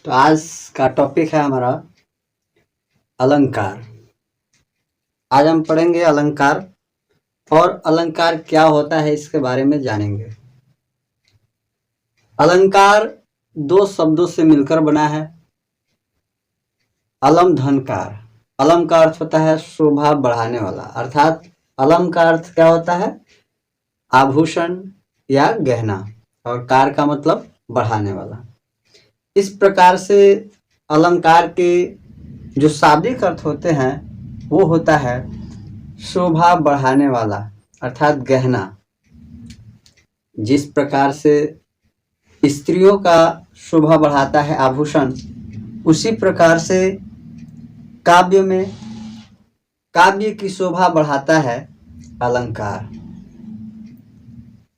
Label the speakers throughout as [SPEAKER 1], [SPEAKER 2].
[SPEAKER 1] तो आज का टॉपिक है हमारा अलंकार। आज हम पढ़ेंगे अलंकार और अलंकार क्या होता है इसके बारे में जानेंगे। अलंकार दो शब्दों से मिलकर बना है। अलम धनकार। अलम का अर्थ होता है शोभा बढ़ाने वाला, अर्थात अलम का अर्थ क्या होता है? आभूषण या गहना, और कार का मतलब बढ़ाने वाला। इस प्रकार से अलंकार के जो शाब्दिक अर्थ होते हैं वो होता है शोभा बढ़ाने वाला, अर्थात गहना। जिस प्रकार से स्त्रियों का शोभा बढ़ाता है आभूषण, उसी प्रकार से काव्य में काव्य की शोभा बढ़ाता है अलंकार।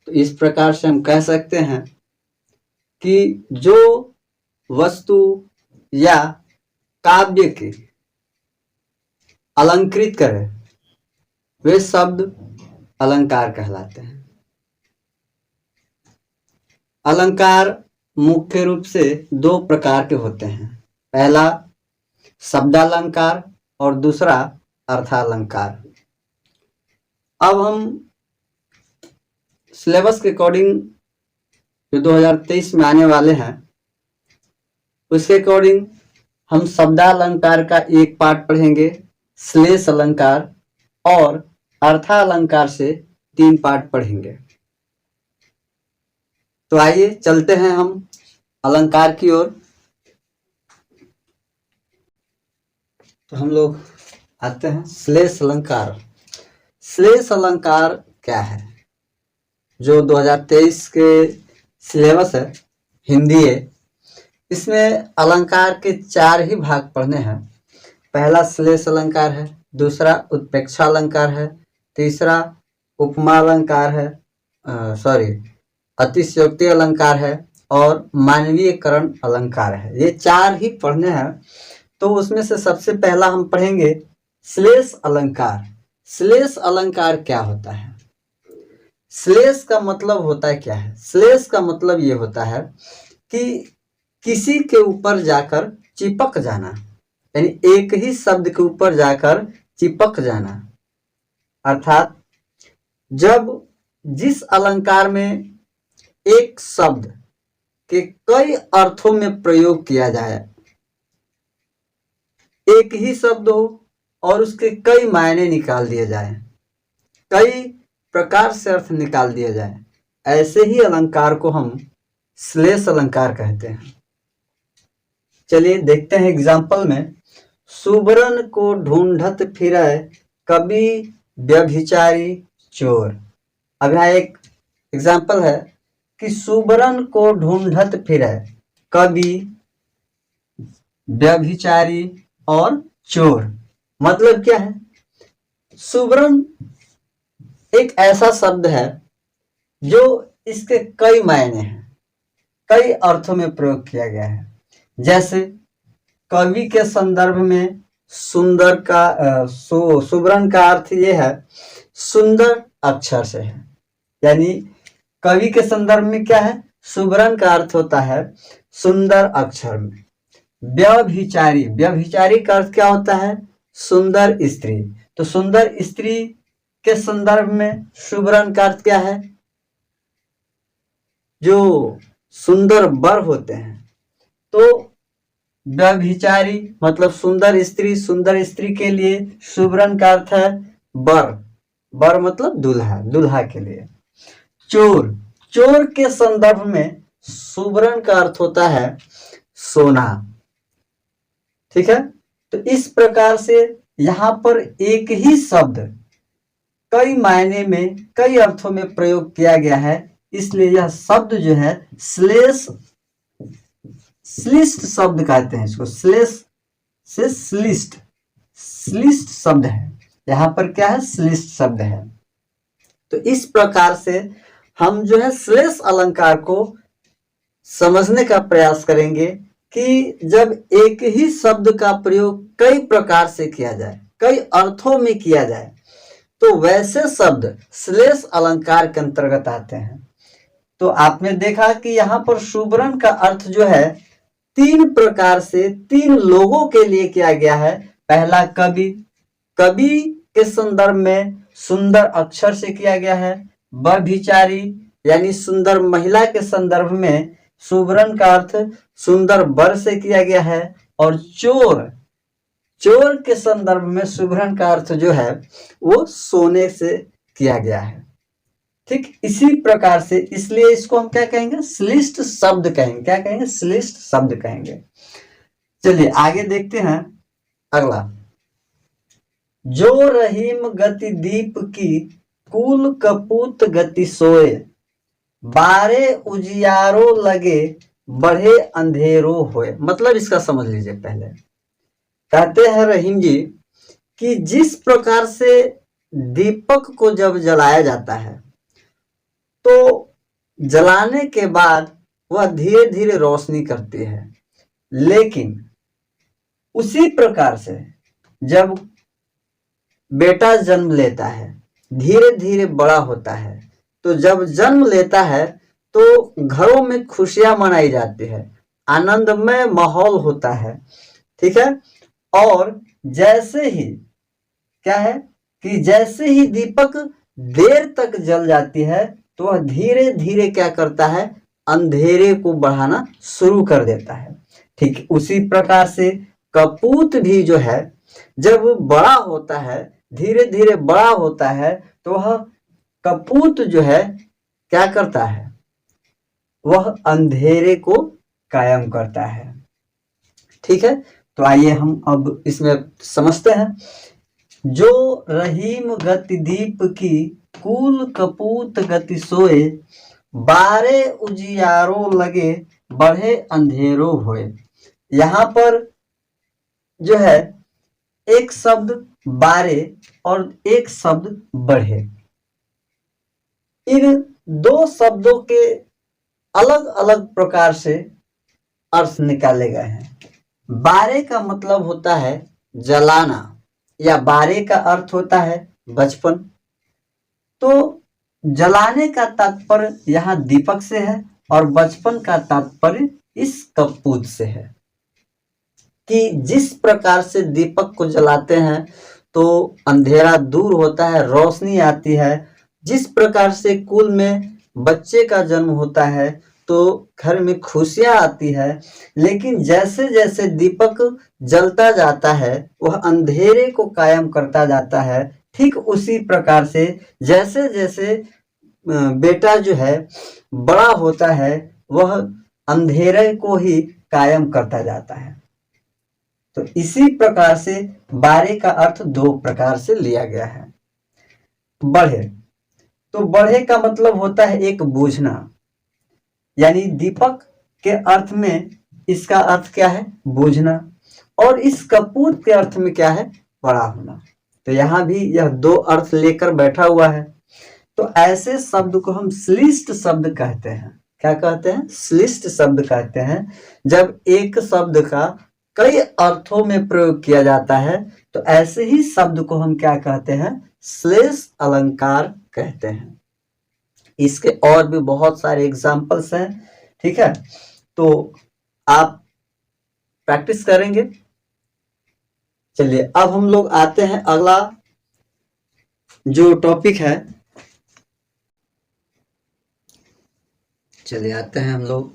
[SPEAKER 1] तो इस प्रकार से हम कह सकते हैं कि जो वस्तु या काव्य के अलंकृत करे वे शब्द अलंकार कहलाते हैं। अलंकार मुख्य रूप से दो प्रकार के होते हैं। पहला शब्दालंकार और दूसरा अर्थालंकार। अब हम सिलेबस के अकॉर्डिंग जो 2023 में आने वाले हैं उसके अकॉर्डिंग हम शब्दालंकार का एक पार्ट पढ़ेंगे, श्लेष अलंकार, और अर्थालंकार से 3 पार्ट पढ़ेंगे। तो आइए चलते हैं हम अलंकार की ओर। तो हम लोग आते हैं श्लेष अलंकार। श्लेष अलंकार क्या है? जो 2023 के सिलेबस है, हिंदी है, इसमें अलंकार के 4 ही भाग पढ़ने हैं। पहला श्लेष अलंकार है, दूसरा उत्प्रेक्षा अलंकार है, तीसरा उपमा अलंकार है, अतिशयोक्ति अलंकार है, और मानवीयकरण अलंकार है। ये 4 ही पढ़ने हैं। तो उसमें से सबसे पहला हम पढ़ेंगे श्लेष अलंकार। श्लेष अलंकार क्या होता है? श्लेष का मतलब होता है क्या है? श्लेष का मतलब ये होता है कि किसी के ऊपर जाकर चिपक जाना, यानी एक ही शब्द के ऊपर जाकर चिपक जाना। अर्थात जब जिस अलंकार में एक शब्द के कई अर्थों में प्रयोग किया जाए, एक ही शब्द हो और उसके कई मायने निकाल दिए जाए, कई प्रकार से अर्थ निकाल दिया जाए, ऐसे ही अलंकार को हम श्लेष अलंकार कहते हैं। चलिए देखते हैं एग्जाम्पल में। सुबरन को ढूंढत फिरे कवि व्यभिचारी चोर। अब यहाँ एक एग्जाम्पल है कि सुबरन को ढूंढत फिरे कवि व्यभिचारी और चोर। मतलब क्या है? सुबरन एक ऐसा शब्द है जो इसके कई मायने हैं, कई अर्थों में प्रयोग किया गया है। जैसे कवि के संदर्भ में सुंदर का सुबरन का अर्थ ये है सुंदर अक्षर से है, यानी कवि के संदर्भ में क्या है? सुबरन का अर्थ होता है सुंदर अक्षर में। व्यभिचारी, व्यभिचारी का अर्थ क्या होता है? सुंदर स्त्री। तो सुंदर स्त्री के संदर्भ में सुबरन का अर्थ क्या है? जो सुंदर वर होते हैं। तो व्यभिचारी मतलब सुंदर स्त्री, सुंदर स्त्री के लिए सुबरन का अर्थ है वर। वर मतलब दूल्हा, दूल्हा के लिए। चोर, चोर के संदर्भ में सुबरन का अर्थ होता है सोना। ठीक है। तो इस प्रकार से यहाँ पर एक ही शब्द कई मायने में, कई अर्थों में प्रयोग किया गया है, इसलिए यह शब्द जो है श्लिष्ट शब्द कहते हैं इसको। श्लेष से श्लिष्ट शब्द है। यहाँ पर क्या है? श्लिष्ट शब्द है। तो इस प्रकार से हम जो है श्लेष अलंकार को समझने का प्रयास करेंगे कि जब एक ही शब्द का प्रयोग कई प्रकार से किया जाए, कई अर्थों में किया जाए, तो वैसे शब्द श्लेष अलंकार के अंतर्गत आते हैं। तो आपने देखा कि यहाँ पर सुबरन का अर्थ जो है तीन प्रकार से तीन लोगों के लिए किया गया है। पहला कवि, कवि के संदर्भ में सुंदर अक्षर से किया गया है। व्यभिचारी यानी सुंदर महिला के संदर्भ में सुवर्ण का अर्थ सुंदर वर से किया गया है। और चोर, चोर के संदर्भ में सुवर्ण का अर्थ जो है वो सोने से किया गया है। ठीक इसी प्रकार से, इसलिए इसको हम क्या कहेंगे, श्लिष्ट शब्द कहेंगे। क्या कहेंगे, श्लिष्ट शब्द कहेंगे। चलिए आगे देखते हैं अगला। जो रहीम गति दीप की, कुल कपूत गति सोए, बारे उजियारो लगे, बढ़े अंधेरो होए। मतलब इसका समझ लीजिए। पहले कहते हैं रहीम जी कि जिस प्रकार से दीपक को जब जलाया जाता है तो जलाने के बाद वह धीरे धीरे रोशनी करती है, लेकिन उसी प्रकार से जब बेटा जन्म लेता है, धीरे धीरे बड़ा होता है, तो जब जन्म लेता है तो घरों में खुशियां मनाई जाती है, आनंदमय माहौल होता है। ठीक है। और जैसे ही क्या है कि जैसे ही दीपक देर तक जल जाती है तो वह धीरे धीरे क्या करता है, अंधेरे को बढ़ाना शुरू कर देता है। ठीक उसी प्रकार से कपूत भी जो है जब बड़ा होता है, धीरे धीरे बड़ा होता है, तो वह कपूत जो है क्या करता है, वह अंधेरे को कायम करता है। ठीक है। तो आइए हम अब इसमें समझते हैं। जो रहीम गति दीप की, कुल कपूत गति सोए, बारे उजियारो लगे, बढ़े अंधेरो होए। यहाँ पर जो है एक शब्द बारे और एक शब्द बढ़े, इन दो शब्दों के अलग अलग प्रकार से अर्थ निकाले गए हैं। बारे का मतलब होता है जलाना, या बारे का अर्थ होता है बचपन। तो जलाने का तात्पर्य यहाँ दीपक से है और बचपन का तात्पर्य इस कपूत से है कि जिस प्रकार से दीपक को जलाते हैं तो अंधेरा दूर होता है, रोशनी आती है। जिस प्रकार से कुल में बच्चे का जन्म होता है तो घर में खुशियां आती है, लेकिन जैसे जैसे दीपक जलता जाता है वह अंधेरे को कायम करता जाता है। ठीक उसी प्रकार से जैसे जैसे बेटा जो है बड़ा होता है वह अंधेरे को ही कायम करता जाता है। तो इसी प्रकार से बारे का अर्थ दो प्रकार से लिया गया है। बढ़े, तो बढ़े का मतलब होता है एक बूझना, यानी दीपक के अर्थ में इसका अर्थ क्या है, बूझना, और इस कपूत के अर्थ में क्या है, बड़ा होना। तो यहाँ भी यह दो अर्थ लेकर बैठा हुआ है। तो ऐसे शब्द को हम श्लिष्ट शब्द कहते हैं। क्या कहते हैं, श्लिष्ट शब्द कहते हैं। जब एक शब्द का कई अर्थों में प्रयोग किया जाता है तो ऐसे ही शब्द को हम क्या कहते हैं, श्लेष अलंकार कहते हैं। इसके और भी बहुत सारे एग्जाम्पल्स हैं। ठीक है, तो आप प्रैक्टिस करेंगे। चलिए अब हम लोग आते हैं अगला जो टॉपिक है। चलिए आते हैं हम लोग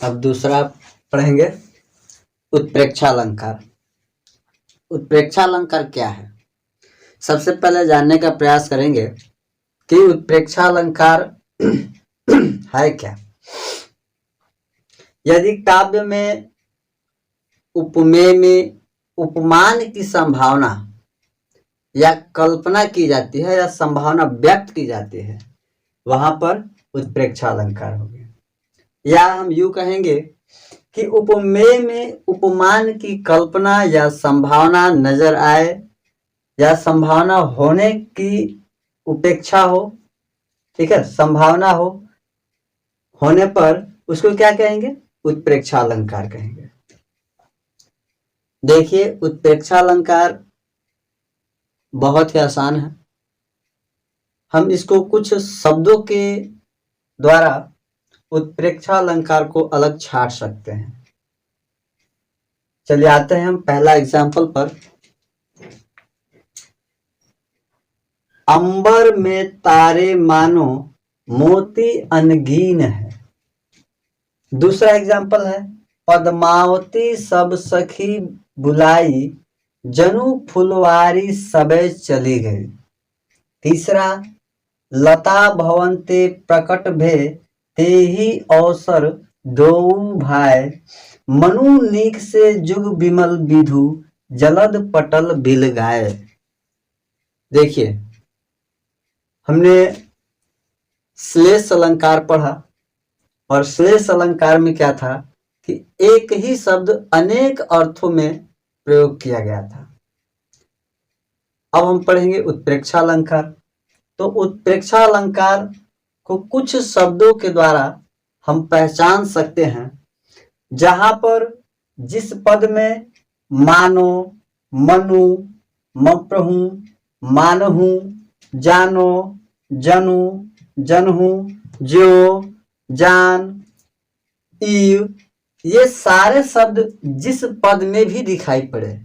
[SPEAKER 1] अब दूसरा पढ़ेंगे, उत्प्रेक्षालंकार। उत्प्रेक्षालंकार क्या है, सबसे पहले जानने का प्रयास करेंगे कि उत्प्रेक्षालंकार है क्या। यदि काव्य में उपमेय में उपमान की संभावना या कल्पना की जाती है या संभावना व्यक्त की जाती है, वहां पर उत्प्रेक्षालंकार हो गया। या हम यूं कहेंगे कि उपमेय में उपमान की कल्पना या संभावना नजर आए या संभावना होने की उपेक्षा हो। ठीक है, संभावना हो होने पर उसको क्या कहेंगे, उत्प्रेक्षालंकार कहेंगे। देखिए उत्प्रेक्षालंकार बहुत ही आसान है। हम इसको कुछ शब्दों के द्वारा उत्प्रेक्षालंकार को अलग छाट सकते हैं। चलिए आते हैं हम पहला एग्जाम्पल पर। अंबर में तारे मानो मोती अनगीन है। दूसरा एग्जाम्पल है पद्मावती सब सखी बुलाई जनु फुलवारी सबे चली गई। तीसरा लता भवन ते प्रकट भे ते ही अवसर दोऊ भाई मनु नीक से जुग बिमल विधु जलद पटल बिल गाए। देखिए हमने श्लेष अलंकार पढ़ा और श्लेष अलंकार में क्या था कि एक ही शब्द अनेक अर्थों में प्रयोग किया गया था। अब हम पढ़ेंगे उत्प्रेक्षा अलंकार। तो उत्प्रेक्षा अलंकार को कुछ शब्दों के द्वारा हम पहचान सकते हैं, जहां पर जिस पद में मानो, मनु, मप्रहु, मानहु, जानो, जनु, जनहु, ज्यो, जान, ईव, ये सारे शब्द जिस पद में भी दिखाई पड़े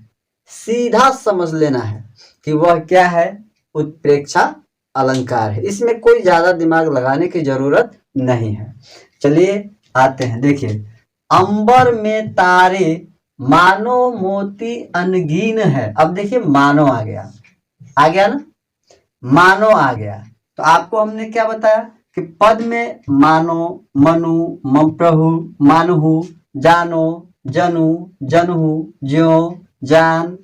[SPEAKER 1] सीधा समझ लेना है कि वह क्या है, उत्प्रेक्षा अलंकार है। इसमें कोई ज्यादा दिमाग लगाने की जरूरत नहीं है। चलिए आते हैं। देखिए अंबर में तारे मानो मोती अनगीन है। अब देखिए मानो आ गया ना, मानो आ गया। तो आपको हमने क्या बताया कि पद में मानो, मनु, मप्रहु, मानहु, जानो, जनु, जनहु, ज्यो, जान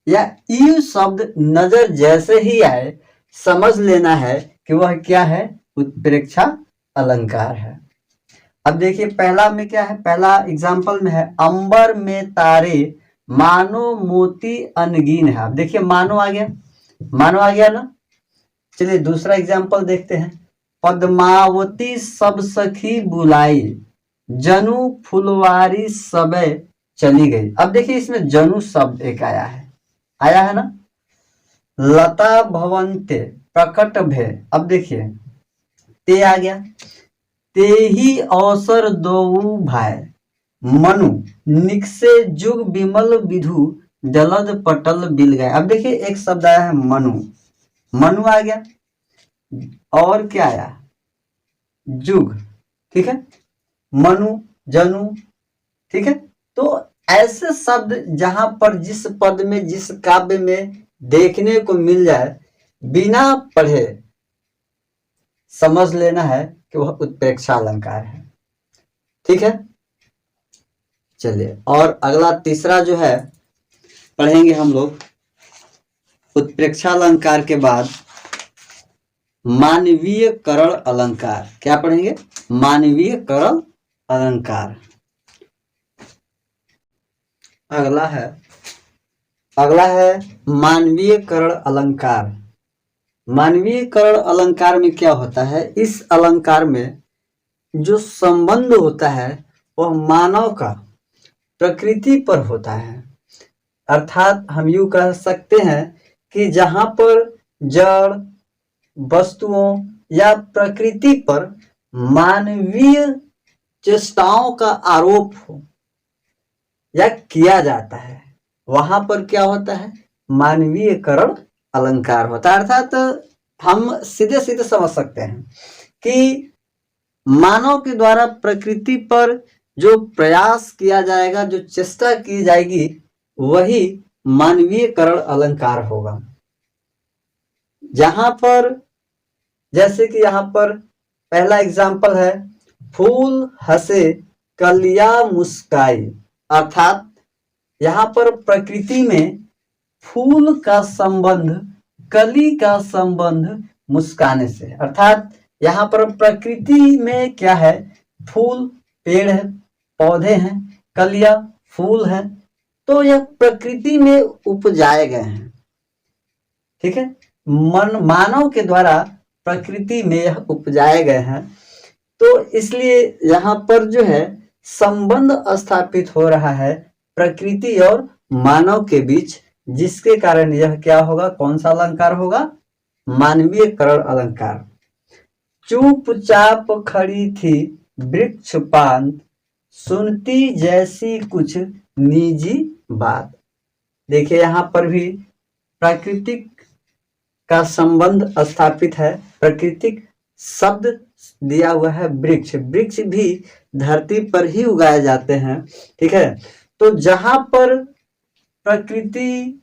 [SPEAKER 1] या यू शब्द नजर जैसे ही आए समझ लेना है कि वह क्या है, उत्प्रेक्षा अलंकार है। अब देखिए पहला में क्या है, पहला एग्जाम्पल में है अंबर में तारे मानो मोती अनगीन है। अब देखिए मानो आ गया ना। चलिए दूसरा एग्जाम्पल देखते हैं। पद्मावती सब सखी बुलाई जनु फुलवारी सबे चली गई। अब देखिए इसमें जनु शब्द एक आया है ना। लता भवन्ते प्रकट भे। अब देखिए ते आ गया, ते ही अवसर दोऊ भाई मनु निकसे जुग बिमल विधु जलद पटल बिल गए। अब देखिए एक शब्द आया है मनु आ गया और क्या आया, जुग, ठीक है, मनु, जनु, ठीक है। तो ऐसे शब्द जहां पर जिस पद में जिस काव्य में देखने को मिल जाए बिना पढ़े समझ लेना है कि वह उत्प्रेक्षा अलंकार है, ठीक है। चलिए और अगला तीसरा जो है पढ़ेंगे हम लोग। उत्प्रेक्षा अलंकार के बाद मानवीय करण अलंकार। क्या पढ़ेंगे, मानवीय करण अलंकार। अगला है मानवीय करण अलंकार। मानवीय करण अलंकार में क्या होता है, इस अलंकार में जो संबंध होता है वह मानव का प्रकृति पर होता है। अर्थात हम यूं कह सकते हैं कि जहां पर जड़ वस्तुओं या प्रकृति पर मानवीय चेष्टाओं का आरोप हो या किया जाता है वहां पर क्या होता है, मानवीय करण अलंकार होता है। अर्थात हम सीधे सीधे समझ सकते हैं कि मानव के द्वारा प्रकृति पर जो प्रयास किया जाएगा, जो चेष्टा की जाएगी, वही मानवीय करण अलंकार होगा। जहां पर जैसे कि यहाँ पर पहला एग्जाम्पल है फूल हंसे कलिया मुस्काई। अर्थात यहाँ पर प्रकृति में फूल का संबंध, कली का संबंध मुस्काने से। अर्थात यहाँ पर प्रकृति में क्या है, फूल पेड़ है, पौधे हैं, कलियां फूल हैं, तो यह प्रकृति में उपजाए गए हैं, ठीक है। मानव के द्वारा प्रकृति में यह उपजाए गए हैं, तो इसलिए यहाँ पर जो है संबंध स्थापित हो रहा है प्रकृति और मानव के बीच, जिसके कारण यह क्या होगा, कौन सा अलंकार होगा, मानवीय करण अलंकार। चुपचाप खड़ी थी वृक्ष पान सुनती जैसी कुछ निजी बात। देखिए यहाँ पर भी प्राकृतिक का संबंध स्थापित है। प्राकृतिक शब्द दिया हुआ है वृक्ष। वृक्ष भी धरती पर ही उगाए जाते हैं, ठीक है। तो जहां पर प्रकृति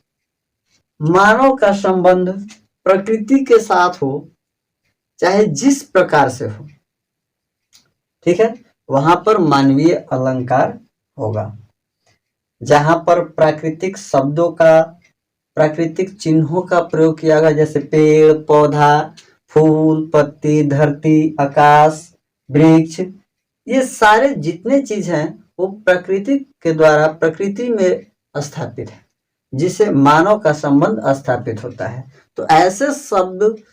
[SPEAKER 1] मानव का संबंध प्रकृति के साथ हो, चाहे जिस प्रकार से हो, ठीक है, वहां पर मानवीय अलंकार होगा। जहां पर प्राकृतिक शब्दों का, प्राकृतिक चिन्हों का प्रयोग किया गया, जैसे पेड़ पौधा, फूल पत्ती, धरती, आकाश, वृक्ष, ये सारे जितने चीज हैं वो प्रकृति के द्वारा प्रकृति में स्थापित है, जिससे मानव का संबंध स्थापित होता है। तो ऐसे शब्द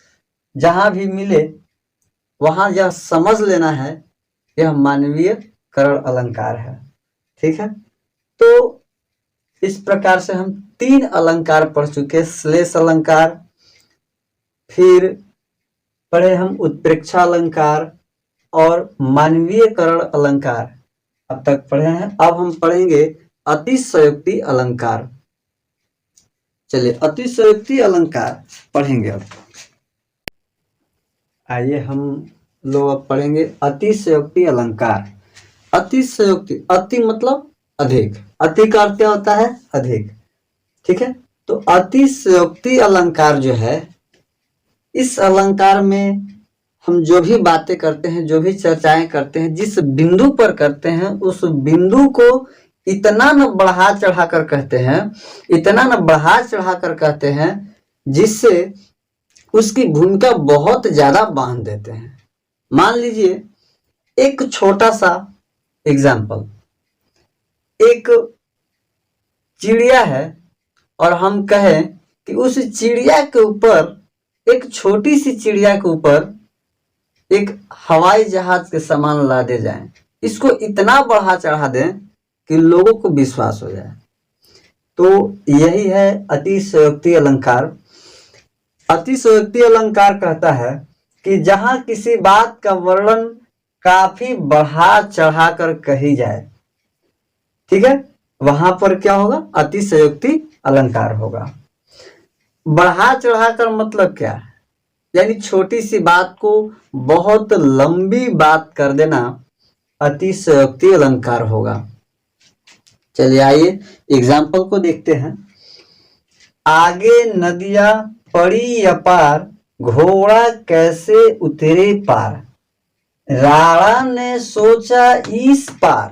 [SPEAKER 1] जहां भी मिले वहां यह समझ लेना है यह मानवीय करण अलंकार है, ठीक है। तो इस प्रकार से हम 3 अलंकार पढ़ चुके। श्लेष अलंकार, फिर पढ़े हम उत्प्रेक्षा अलंकार और मानवीय करण अलंकार अब तक पढ़े हैं। अब हम पढ़ेंगे अतिशयोक्ति अलंकार। चलिए अतिशयोक्ति अलंकार पढ़ेंगे। अब आइए हम लोग अब पढ़ेंगे अतिशयोक्ति अलंकार। अतिशयोक्ति, अति मतलब अधिक, अति का अर्थ क्या होता है? अधिक, ठीक है। तो अतिशयोक्ति अलंकार जो है, इस अलंकार में हम जो भी बातें करते हैं, जो भी चर्चाएं करते हैं, जिस बिंदु पर करते हैं, उस बिंदु को इतना न बढ़ा चढ़ा कर कहते हैं, इतना न बढ़ा चढ़ा कर कहते हैं, जिससे उसकी भूमिका बहुत ज्यादा बांध देते हैं। मान लीजिए एक छोटा सा एग्जाम्पल, एक चिड़िया है और हम कहें कि उस चिड़िया के ऊपर, एक छोटी सी चिड़िया के ऊपर एक हवाई जहाज के समान लादे जाएं, इसको इतना बढ़ा चढ़ा दें कि लोगों को विश्वास हो जाए। तो यही है अतिशयोक्ति अलंकार। अतिशयोक्ति अलंकार कहता है कि जहां किसी बात का वर्णन काफी बढ़ा चढ़ा कर कही जाए, ठीक है, वहां पर क्या होगा? अतिशयोक्ति अलंकार होगा। बढ़ा चढ़ाकर मतलब क्या है? यानी छोटी सी बात को बहुत लंबी बात कर देना अतिशयोक्ति अलंकार होगा। चलिए आइए एग्जाम्पल को देखते हैं। आगे नदियां पड़ी अपार, घोड़ा कैसे उतरे पार, राणा ने सोचा इस पार,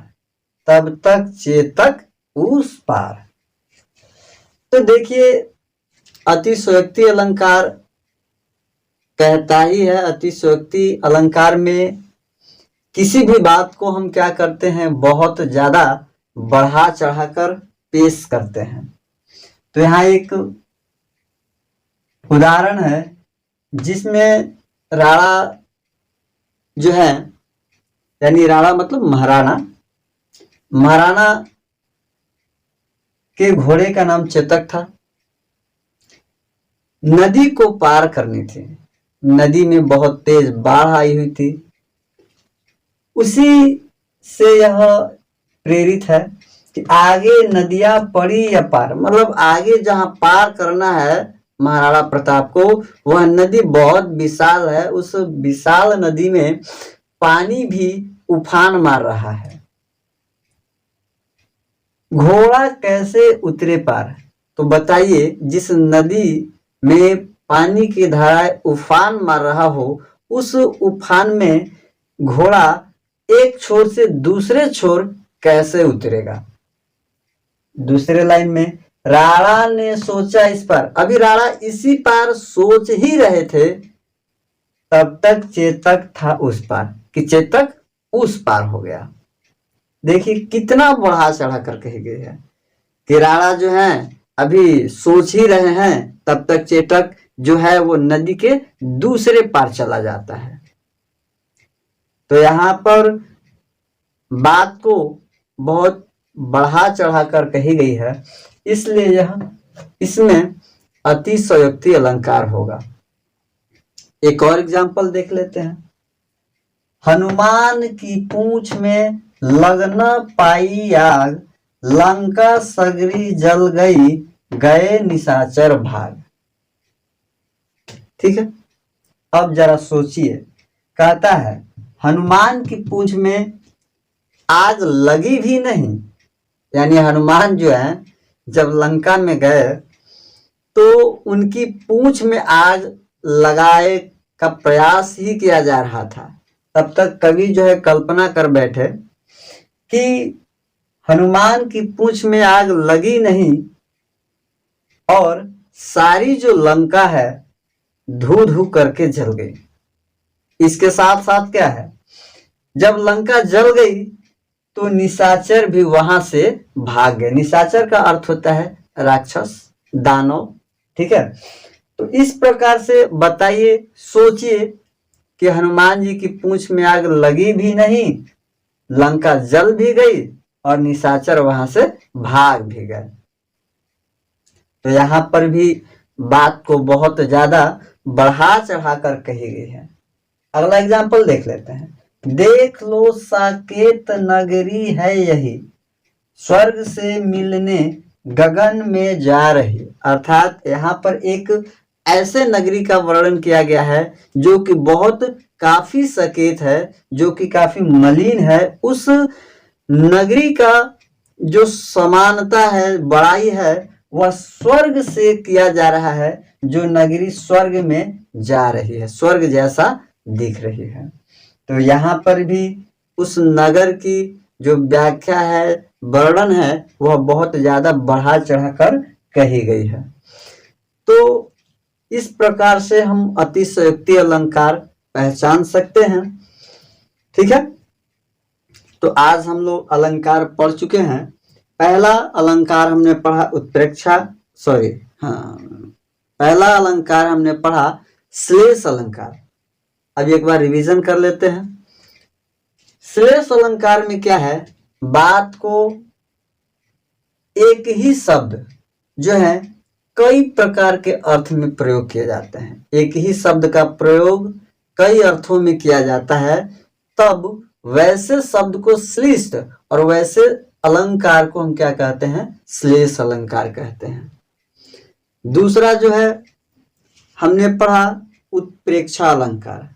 [SPEAKER 1] तब तक चेतक उस पार। तो देखिए अतिशयोक्ति अलंकार कहता ही है, अतिशयोक्ति अलंकार में किसी भी बात को हम क्या करते हैं? बहुत ज्यादा बढ़ा चढ़ाकर पेश करते हैं। तो यहाँ एक उदाहरण है जिसमें राणा जो है, यानी राणा मतलब महाराणा, महाराणा के घोड़े का नाम चेतक था। नदी को पार करनी थी, नदी में बहुत तेज बाढ़ आई हुई थी। उसी से यह प्रेरित है कि आगे नदियां पड़ी या पार, मतलब आगे जहां पार करना है महाराणा प्रताप को, वह नदी बहुत विशाल है। उस विशाल नदी में पानी भी उफान मार रहा है। घोड़ा कैसे उतरे पार? तो बताइए, जिस नदी में पानी की धाराएं उफान मार रहा हो, उस उफान में घोड़ा एक छोर से दूसरे छोर कैसे उतरेगा? दूसरे लाइन में राणा ने सोचा इस पार, अभी राणा इसी पार सोच ही रहे थे, तब तक चेतक था उस पार, कि चेतक उस पार हो गया। देखिए कितना बढ़ा चढ़ा कर कही गई है कि राणा जो है अभी सोच ही रहे हैं, तब तक चेतक जो है वो नदी के दूसरे पार चला जाता है। तो यहाँ पर बात को बहुत बढ़ा चढ़ा कर कही गई है, इसलिए यह इसमें अतिशयोक्ति अलंकार होगा। एक और एग्जांपल देख लेते हैं। हनुमान की पूंछ में लगन पाई आग, लंका सगरी जल गई, गए निशाचर भाग। ठीक है, अब जरा सोचिए, कहता है हनुमान की पूंछ में आग लगी भी नहीं, यानी हनुमान जो है जब लंका में गए तो उनकी पूंछ में आग लगाए का प्रयास ही किया जा रहा था। तब तक कवि जो है कल्पना कर बैठे कि हनुमान की पूंछ में आग लगी नहीं और सारी जो लंका है धू धू करके जल गई। इसके साथ साथ क्या है, जब लंका जल गई तो निशाचर भी वहां से भाग गए। निशाचर का अर्थ होता है राक्षस, दानव। ठीक है, तो इस प्रकार से बताइए, सोचिए कि हनुमान जी की पूंछ में आग लगी भी नहीं, लंका जल भी गई और निशाचर वहां से भाग भी गए। तो यहां पर भी बात को बहुत ज्यादा बढ़ा चढ़ा कर कही गई है। अगला एग्जाम्पल देख लेते हैं। देख लो साकेत नगरी है यही, स्वर्ग से मिलने गगन में जा रही। अर्थात यहाँ पर एक ऐसे नगरी का वर्णन किया गया है जो कि बहुत काफी सकेत है, जो कि काफी मलिन है। उस नगरी का जो समानता है, बड़ाई है, वह स्वर्ग से किया जा रहा है। जो नगरी स्वर्ग में जा रही है, स्वर्ग जैसा दिख रही है। तो यहाँ पर भी उस नगर की जो व्याख्या है, वर्णन है, वह बहुत ज्यादा बढ़ा चढ़ाकर कही गई है। तो इस प्रकार से हम अतिशयोक्ति अलंकार पहचान सकते हैं। ठीक है, तो आज हम लोग अलंकार पढ़ चुके हैं। पहला अलंकार हमने पढ़ा उत्प्रेक्षा, पहला अलंकार हमने पढ़ा श्लेष अलंकार। अब एक बार रिवीजन कर लेते हैं। श्लेष अलंकार में क्या है, बात को एक ही शब्द जो है कई प्रकार के अर्थ में प्रयोग किए जाते हैं। एक ही शब्द का प्रयोग कई अर्थों में किया जाता है, तब वैसे शब्द को श्लिष्ट और वैसे अलंकार को हम क्या कहते हैं, श्लेष अलंकार कहते हैं। दूसरा जो है हमने पढ़ा उत्प्रेक्षा अलंकार।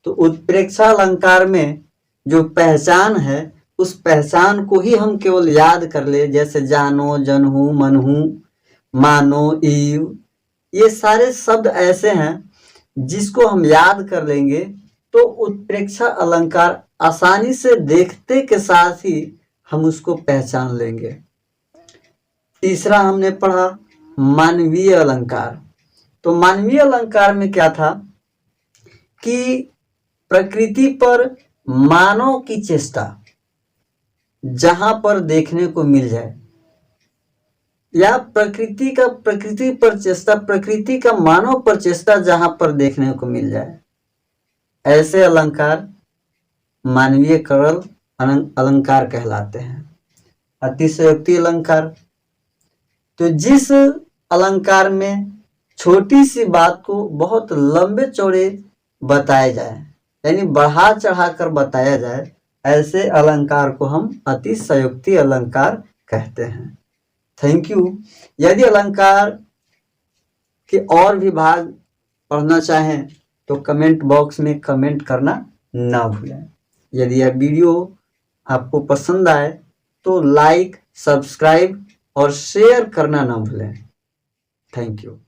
[SPEAKER 1] तो उत्प्रेक्षा अलंकार में जो पहचान है, उस पहचान को ही हम केवल याद कर ले, जैसे जानो, जनहू, मनहू, मानो, ईव, ये सारे शब्द ऐसे हैं जिसको हम याद कर लेंगे तो उत्प्रेक्षा अलंकार आसानी से देखते के साथ ही हम उसको पहचान लेंगे। तीसरा हमने पढ़ा मानवीय अलंकार। तो मानवीय अलंकार में क्या था कि प्रकृति पर मानव की चेष्टा जहां पर देखने को मिल जाए, या प्रकृति पर चेष्टा, प्रकृति का मानव पर चेष्टा जहां पर देखने को मिल जाए, ऐसे अलंकार मानवीय करल अलंकार कहलाते हैं। अतिशयोक्ति अलंकार, तो जिस अलंकार में छोटी सी बात को बहुत लंबे चौड़े बताया जाए, यानी बढ़ा चढ़ा कर बताया जाए, ऐसे अलंकार को हम अतिशयोक्ति अलंकार कहते हैं। Thank you. यदि अलंकार के और भी भाग पढ़ना चाहें तो कमेंट बॉक्स में कमेंट करना ना भूलें। यदि यह वीडियो आपको पसंद आए तो लाइक, सब्सक्राइब और शेयर करना ना भूलें। Thank you.